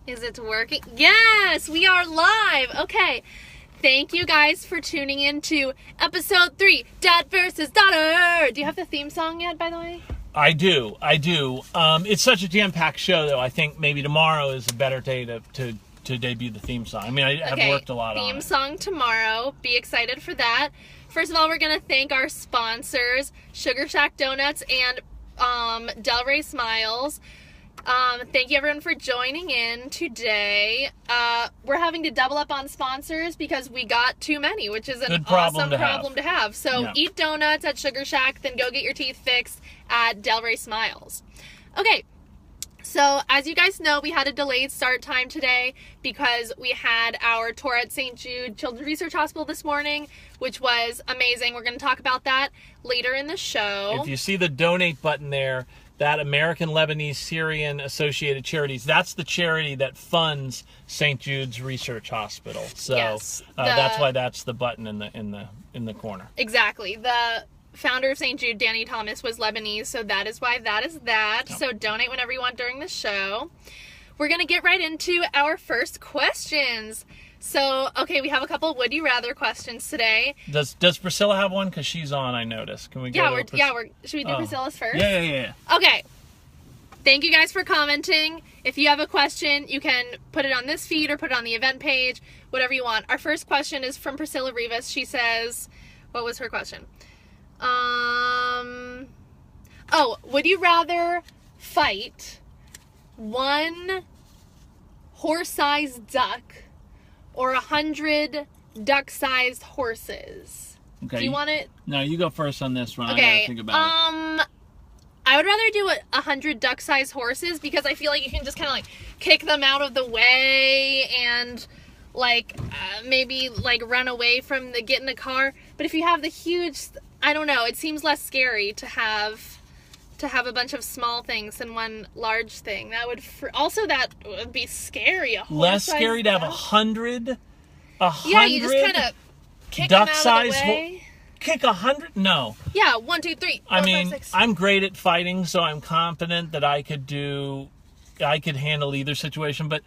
Is it working? Yes, we are live. Okay. Thank you guys for tuning in to episode 3, Dad versus Daughter. Do you have the theme song yet, by the way? I do. It's such a jam-packed show, though. I think maybe tomorrow is a better day to debut the theme song. I mean, I have worked a lot on it. Theme song tomorrow. Be excited for that. First of all, we're going to thank our sponsors, Sugar Shack Donuts and Del Rey Smiles. Thank you everyone for joining in today. We're having to double up on sponsors because we got too many, which is an awesome problem to have. So eat donuts at Sugar Shack, then go get your teeth fixed at Del Rey Smiles. Okay, so as you guys know, we had a delayed start time today because we had our tour at St. Jude Children's Research Hospital this morning, which was amazing. We're going to talk about that later in the show. If you see the donate button there, that American Lebanese Syrian Associated Charities, that's the charity that funds St. Jude's Research Hospital. So yes, that's why that's the button in the corner. Exactly. The founder of St. Jude, Danny Thomas, was Lebanese, so that is why that is that. Yep. So donate whenever you want during the show. We're going to get right into our first questions. So, okay, we have a couple would you rather questions today. Does Priscilla have one? Because she's on, I noticed. Can we go should we do Priscilla's first? Yeah. Okay. Thank you guys for commenting. If you have a question, you can put it on this feed or put it on the event page, whatever you want. Our first question is from Priscilla Rivas. She says, what was her question? Would you rather fight one horse-sized duck or 100 duck-sized horses? Okay. Do you want it? No, you go first on this one. Okay. I gotta think about it. I would rather do 100 duck-sized horses because I feel like you can just kind of like kick them out of the way and maybe run away from get in the car. But if you have the huge, I don't know, it seems less scary to have a bunch of small things than one large thing. That would be scary. Less scary to have 100. Yeah, you just kind of kick them out of the way. Kick 100? No. Yeah, 1, 2, 3. 4, I mean, 5, 6. I'm great at fighting, so I'm confident that I could handle either situation. But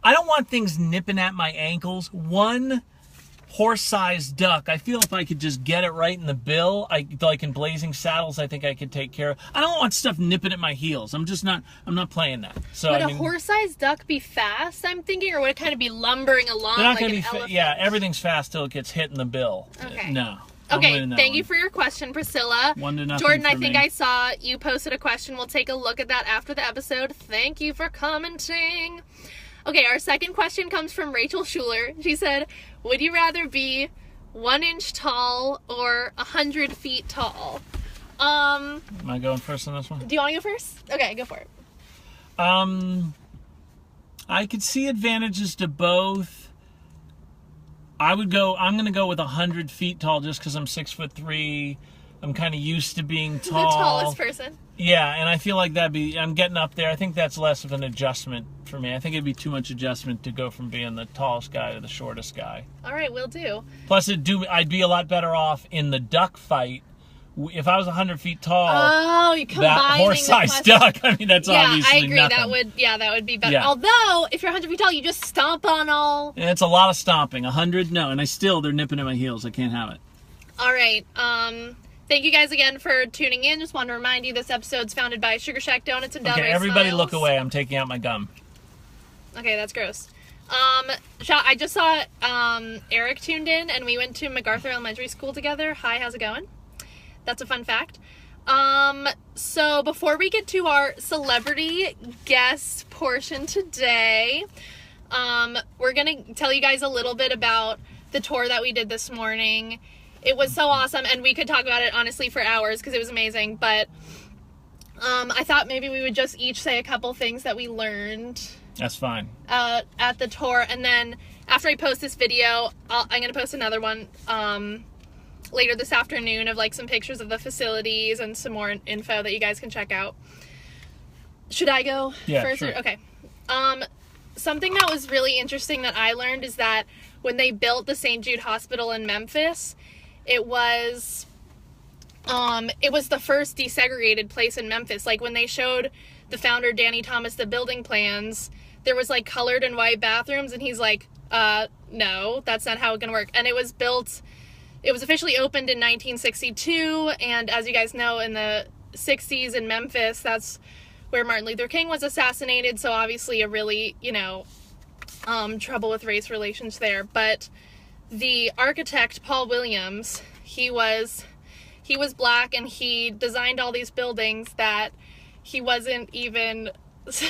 I don't want things nipping at my ankles. One horse-sized duck, I feel if I could just get it right in the bill, like in Blazing Saddles, I think I could take care of. I don't want stuff nipping at my heels. I'm not playing that. So would a horse-sized duck be fast, I'm thinking, or would it kind of be lumbering along like an elephant? Yeah, everything's fast till it gets hit in the bill. Okay. No. Okay, thank you for your question, Priscilla. 1-0 Jordan, I think I saw you posted a question. We'll take a look at that after the episode. Thank you for commenting. Okay, our second question comes from Rachel Schuler. She said, would you rather be 1 inch tall or 100 feet tall? Am I going first on this one? Do you want to go first? Okay, go for it. I could see advantages to both. I'm going to go with 100 feet tall just because I'm 6'3". I'm kind of used to being tall. The tallest person. Yeah, and I feel like I'm getting up there. I think that's less of an adjustment for me. I think it'd be too much adjustment to go from being the tallest guy to the shortest guy. All right, will do. Plus, I'd be a lot better off in the duck fight. If I was 100 feet tall, that horse-sized duck, I mean, that's obviously I agree. Nothing. That would be better. Yeah. Although, if you're 100 feet tall, you just stomp on all. And it's a lot of stomping. 100, no. And they're nipping at my heels. I can't have it. All right. Thank you guys again for tuning in. Just want to remind you this episode's founded by Sugar Shack Donuts and Del Rey Smiles. Everybody look away. I'm taking out my gum. Okay, that's gross. I just saw Eric tuned in, and we went to MacArthur Elementary School together. Hi, how's it going? That's a fun fact. So before we get to our celebrity guest portion today, we're going to tell you guys a little bit about the tour that we did this morning. It was so awesome, and we could talk about it, honestly, for hours because it was amazing, but I thought maybe we would just each say a couple things that we learned. That's fine. At the tour, and then after I post this video, I'm going to post another one later this afternoon of some pictures of the facilities and some more info that you guys can check out. Should I go first? Sure. Okay. Something that was really interesting that I learned is that when they built the St. Jude Hospital in Memphis, it was the first desegregated place in Memphis. When they showed the founder, Danny Thomas, the building plans, there was like colored and white bathrooms, and he's like, no, that's not how it's gonna work. And it was officially opened in 1962, and as you guys know, in the 60s in Memphis, that's where Martin Luther King was assassinated, so obviously a really, trouble with race relations there. But the architect, Paul Williams, he was black, and he designed all these buildings that he wasn't even... this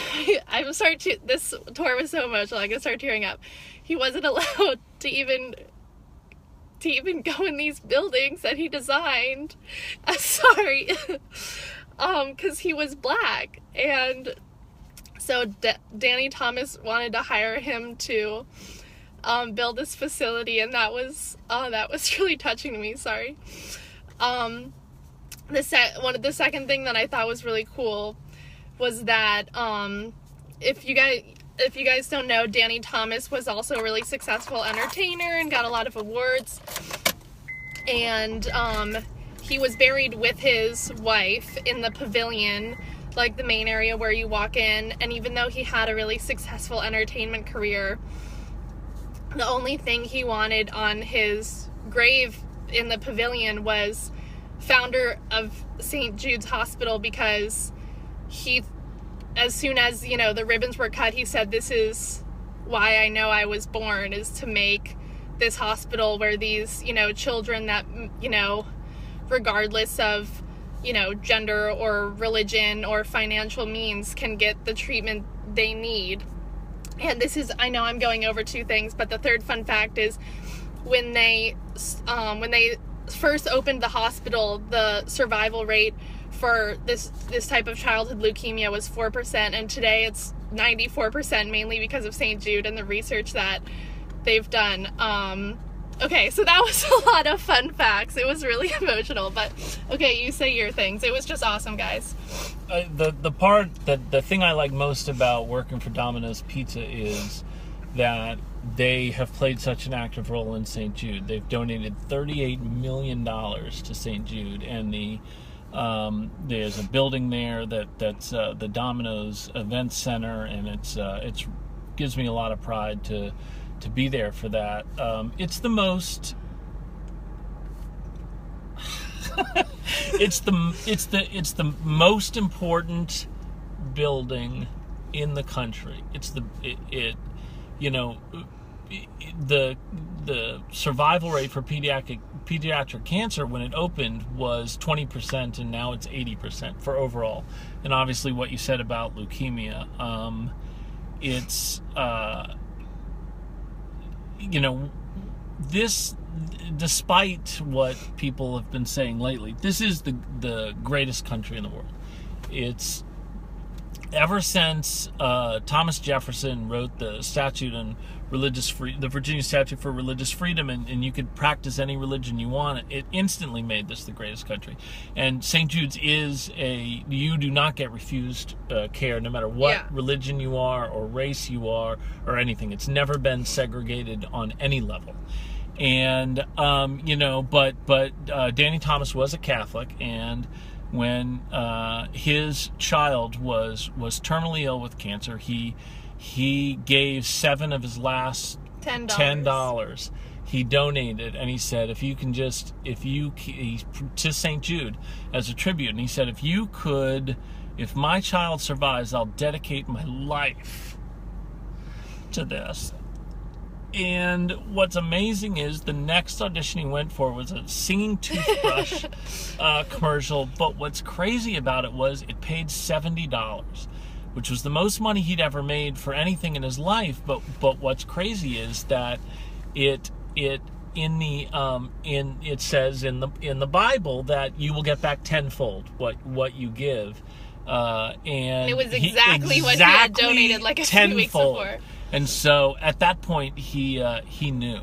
tour was so emotional, I'm gonna start tearing up. He wasn't allowed to even go in these buildings that he designed. I'm sorry. Because he was black. And so Danny Thomas wanted to hire him to build this facility, and that was really touching to me. Sorry. The second thing that I thought was really cool was that if you guys don't know, Danny Thomas was also a really successful entertainer and got a lot of awards. And he was buried with his wife in the pavilion, like the main area where you walk in. And even though he had a really successful entertainment career, the only thing he wanted on his grave in the pavilion was founder of St. Jude's Hospital, because as soon as, the ribbons were cut, he said, this is why I know I was born, is to make this hospital where these, children that, regardless of, gender or religion or financial means, can get the treatment they need. And I know I'm going over two things, but the third fun fact is when they first opened the hospital, the survival rate for this type of childhood leukemia was 4%, and today it's 94%, mainly because of St. Jude and the research that they've done. Okay, so that was a lot of fun facts. It was really emotional, but okay, you say your things. It was just awesome, guys. The thing I like most about working for Domino's Pizza is that they have played such an active role in St. Jude. They've donated $38 million to St. Jude, and there's a building there that's the Domino's Event Center, and it's gives me a lot of pride to be there for that. It's the most it's the most important building in the country. The survival rate for pediatric cancer when it opened was 20%, and now it's 80% for overall. And obviously what you said about leukemia, this, despite what people have been saying lately, this is the greatest country in the world. It's ever since Thomas Jefferson wrote the statute on the Virginia Statute for Religious Freedom, and you could practice any religion you want, it instantly made this the greatest country. And St. Jude's you do not get refused care, no matter what religion you are or race you are or anything. It's never been segregated on any level. And but Danny Thomas was a Catholic, and when his child was terminally ill with cancer, he gave 7 of his last $10. He donated, and he said, to St. Jude as a tribute, and he said, if my child survives, I'll dedicate my life to this. And what's amazing is the next audition he went for was a singing toothbrush commercial. But what's crazy about it was it paid $70, which was the most money he'd ever made for anything in his life. But what's crazy is that it says in the Bible that you will get back tenfold what you give. And it was exactly what he had donated like a few weeks before. And so at that point, he knew.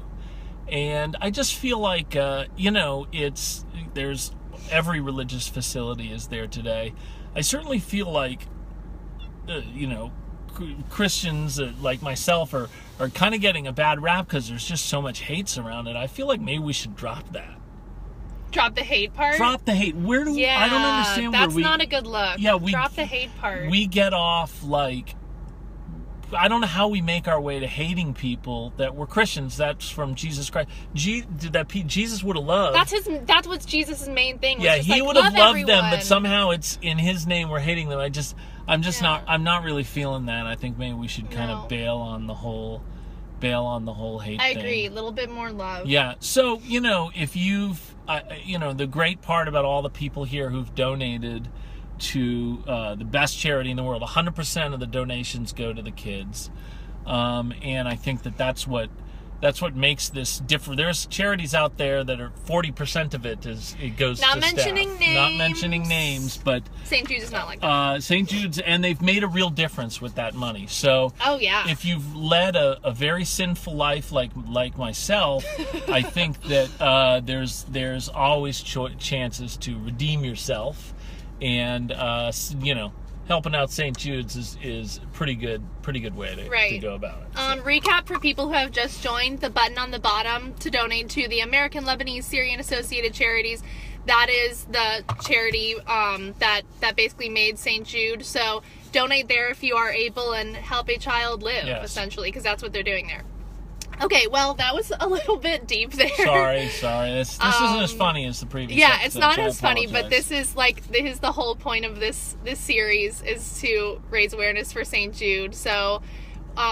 And I just feel like, there's every religious facility is there today. I certainly feel like, Christians like myself are kind of getting a bad rap because there's just so much hate surrounded. I feel like maybe we should drop that. Drop the hate part? Drop the hate. I don't understand that's not a good look. Yeah, drop the hate part. We get off like I don't know how we make our way to hating people that were Christians. That's from Jesus Christ. Jesus would have loved. That's what's Jesus' main thing. Yeah, just he like, would have loved everyone. them, but somehow it's in his name we're hating them. I'm not really feeling that. I think maybe we should kind of bail on the whole hate I thing. agree. A little bit more love. Yeah. So, if you've, the great part about all the people here who've donated to the best charity in the world, 100% of the donations go to the kids. And I think that's what makes this different. There's charities out there that are 40% of it goes not to mentioning staff. names. Not mentioning names, but St. Jude's is not like that. St. Jude's, and they've made a real difference with that money. So, oh yeah, if you've led a very sinful life like myself, I think that there's always chances to redeem yourself, and helping out St. Jude's is a pretty good way to go about it. Recap for people who have just joined: the button on the bottom to donate to the American Lebanese Syrian Associated Charities. That is the charity that basically made St. Jude. So donate there if you are able and help a child live, essentially, because that's what they're doing there. Okay, well, that was a little bit deep there. Sorry. This isn't as funny as the previous episode, it's not so as funny, but apologize. this is the whole point of this series, is to raise awareness for St. Jude. So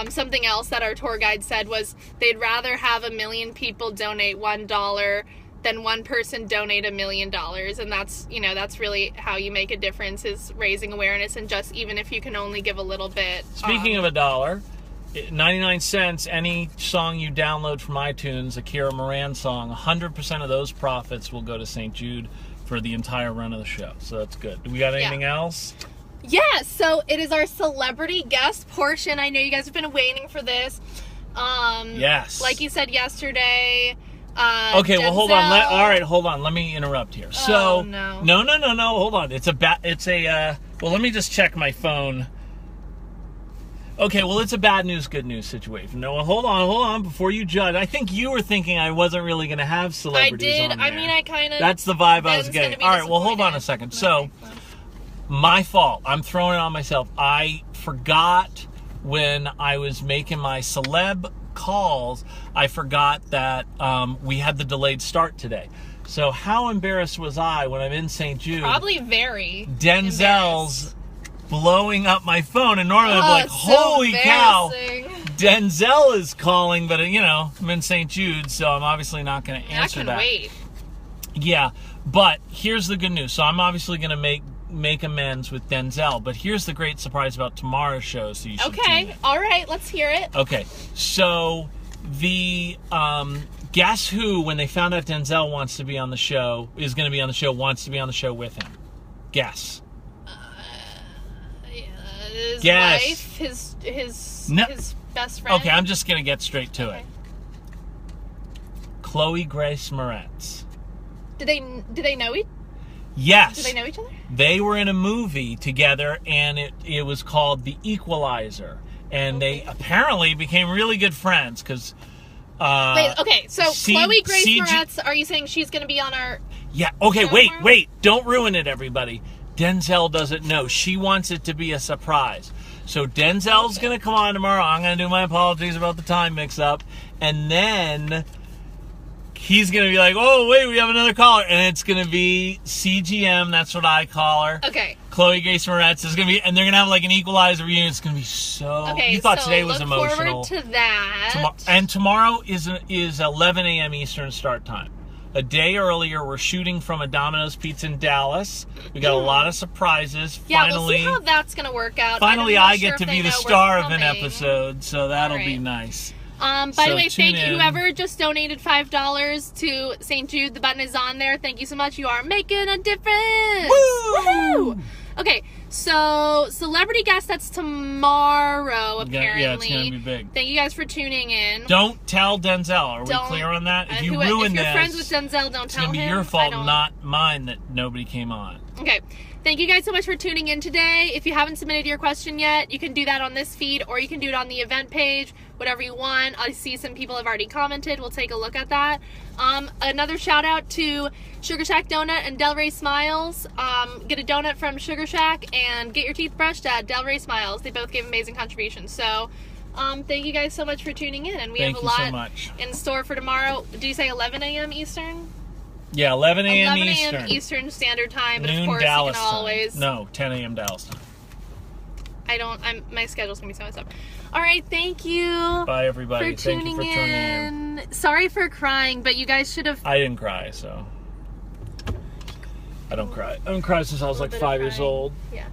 something else that our tour guide said was they'd rather have 1 million people donate $1 than one person donate $1 million. And that's really how you make a difference, is raising awareness, and just even if you can only give a little bit. Speaking of $1, 99 cents, any song you download from iTunes, a Kira Moran song, 100% of those profits will go to St. Jude for the entire run of the show. So that's good. Do we got anything else? Yeah, so it is our celebrity guest portion. I know you guys have been waiting for this. Yes. Like you said yesterday. Okay, well, hold on. Denzel. All right, hold on. Let me interrupt here. So, no. Hold on. Well, let me just check my phone. Okay, well, it's a bad news, good news situation. No, hold on, before you judge. I think you were thinking I wasn't really going to have celebrities I did. on there. I mean, I kind of... That's the vibe I was Ben's getting. gonna be All right, well, hold on a disappointed. second. So, my fault. I'm throwing it on myself. I forgot when I was making my celeb calls, I forgot that we had the delayed start today. So, how embarrassed was I when I'm in St. Jude? Probably very Denzel's blowing up my phone, and normally I'd be like, so holy cow, embarrassing. Denzel is calling, but I'm in St. Jude, so I'm obviously not going to answer that. I can wait. Yeah, but here's the good news. So I'm obviously going to make amends with Denzel, but here's the great surprise about tomorrow's show, so you should tune in. All right, let's hear it. Okay, so the Guess Who, when they found out Denzel wants to be on the show, is going to be on the show, wants to be on the show with him. Guess. His Guess. wife, his best friend. Okay, I'm just going to get straight to it. Chloe Grace Moretz. Do they know each? Yes. Do they know each other? They were in a movie together, and it was called The Equalizer. And they apparently became really good friends, because... wait, okay, so Chloe Grace Moretz, are you saying she's going to be on our... Yeah, okay, wait, tomorrow? don't ruin it, everybody. Denzel doesn't know. She wants it to be a surprise. So Denzel's going to come on tomorrow. I'm going to do my apologies about the time mix-up. And then he's going to be like, oh, wait, we have another caller. And it's going to be CGM. That's what I call her. Okay. Chloe Grace Moretz is going to be, and they're going to have like an Equalizer reunion. It's going to be so... Okay, you thought so today was look emotional. forward to that. And tomorrow is 11 a.m. Eastern start time. A day earlier, we're shooting from a Domino's Pizza in Dallas. We got a lot of surprises. Yeah, Finally, we'll see how that's going to work out. Finally, I'm not I sure get if to they be the know we're star of an filming. episode, so that'll All be right. nice. By So the way, tune thank you. in. Whoever just donated $5 to St. Jude, the button is on there. Thank you so much. You are making a difference. Woo! Woohoo! Okay, so celebrity guest, that's tomorrow, apparently. Yeah, it's going to be big. Thank you guys for tuning in. Don't tell Denzel. Are Don't- we clear on that? If you if ruin you're this, friends with Denzel, don't it's tell going to him. be your I fault, don't- not mine, that nobody came on. Okay. Thank you guys so much for tuning in today. If you haven't submitted your question yet, you can do that on this feed, or you can do it on the event page. whatever you want. I see some people have already commented. We'll take a look at that. Another shout out to Sugar Shack Donut and Del Rey Smiles. Get a donut from Sugar Shack and get your teeth brushed at Del Rey Smiles. They both gave amazing contributions. So thank you guys so much for tuning in, and we have a lot in store for tomorrow. Do you say 11 a.m. Eastern? Yeah, 11 a.m. 11 Eastern. a.m. Eastern Standard Time, but Noon of course Dallas you can always... time. No, 10 a.m. Dallas time. My schedule's gonna be so messed up. All right, thank you. Bye, everybody. Thank you for tuning in. Sorry for crying, but you guys should have... I didn't cry, so... I don't cry. I haven't cried since I was like 5 years old. Yeah.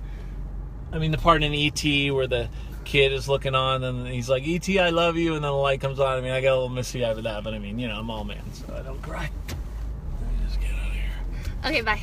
I mean, the part in E.T. where the kid is looking on and he's like, E.T., I love you, and then the light comes on. I mean, I got a little misty eye with that, but I mean, you know, I'm all man, so I don't cry. Let me just get out of here. Okay, bye.